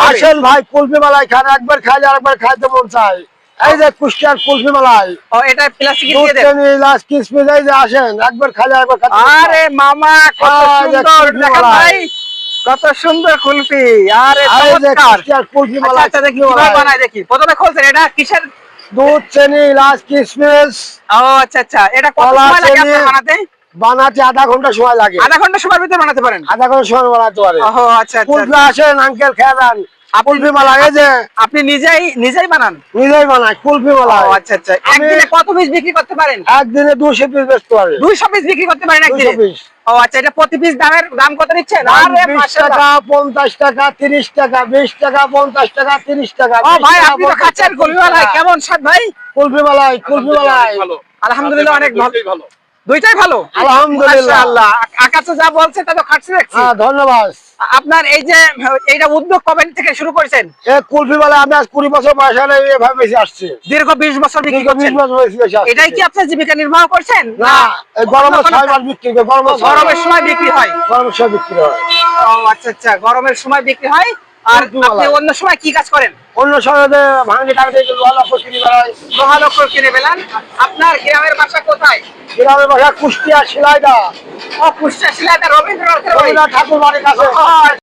আসেন ভাই, কুলফি মালাই খান, একবার খাইলে আরেকবার খাইতে মন চায়। এই যে কুষ্টিয়ার কুলফি মালাই, ও এটা প্লাস্টিক দুধ দিয়ে দেন। চিনি ইলাচ কিশমিশ, এই যে আসেন একবার খাইলে আরেকবার খাইতে মন চায়। আরে মামা কত এই যে সুন্দর কুলফি দেখেন মালাই। ভাই, কত সুন্দর কুলফি। আরে এই যে চমৎকার। কুষ্টিয়ার কুলফি আচ্ছা মালাই, আচ্ছা দেখি কুলফি কিভাবে মালাই। বানায় দেখি। প্রথমে খুলছেন এটা কিসের? দুধ চিনি ইলাচ কিশমিশ, ও আচ্ছা আচ্ছা, এটা কত কলা সময় লাগে চিনি। আপনার বানাতে? বানাতে আধা ঘন্টা সময় লাগে। আধা ঘন্টা সময়ের ভিতরে বানাতে পারেন? আধা ঘন্টা সময় বানাতে পারে। ও আচ্ছা আচ্ছা কুলফি আচ্ছা। আসেন আঙ্কেল, খেয়ে যান কুলফি মালাই। এই যে আপনি নিজেই বানান? নিজেই বানাই কুলফি ও মালাই। আচ্ছা আচ্ছা, আমি একদিনে কত পিস বিক্রি করতে পারেন? একদিনে 200 পিস বেচতে পারি। 200 পিস বিক্রি করতে পারেন 200 একদিনে? পিস। ও আচ্ছা, এটা প্রতি পিস দাম কত নিচ্ছেন? আরে 20 মাশাআল্লাহ। টাকা, 50 টাকা, 30 টাকা, 20 টাকা, 50 টাকা, 30 টাকা। ও 20 ভাই, টাকা, আপনি তো 50 খাচ্ছেন টাকা, কুলফি 30 মালাই, টাকা। কেমন স্বাদ ভাই? কুলফি মালাই, কুলফি মালাই। আলহামদুলিল্লাহ অনেক ভালো। দুইটাই ভালো আলহামদুলিল্লাহ। মাশাআল্লাহ। আকাশ যা বলছে তা তো খাচ্ছি দেখছি। হ্যাঁ, ধন্যবাদ। আপনার এই যে এইটা উদ্যোগ কবে থেকে শুরু করেছেন? এই কুলফি মালাই আমি আজ 20 বছর বয়স হলে এভাবে বেশি আসছে। দীর্ঘ 20 বছর বিক্রি দীর্ঘ 20 করছেন? বছর বেশি আসছে। এটাই কি আপনার জীবিকা নির্বাহ করছেন? না, এই গরমের অন্য কোনো 6 মাস বিক্রি করে, গরমের সময় বিক্রি হয়? গরমের সময় বিক্রি হয়। ও আচ্ছা আচ্ছা, গরমের সময় বিক্রি হয়। আর কুলফি আপনি মালাই। অন্য সময় কি কাজ করেন? অন্য সময় ভাঙি টাকা দিয়ে লোহা কিনে বেড়াই। মহালক্ষ কিনে পেলেন। আপনার গ্রামের বাসা কোথায়? গ্রামের বাসা কুষ্টিয়া শিলাইদা, ও কুষ্টিয়া শিলাইদা রবীন্দ্রনাথের বাড়ি। রবীন্দ্রনাথ ঠাকুর বাড়ির কাছে।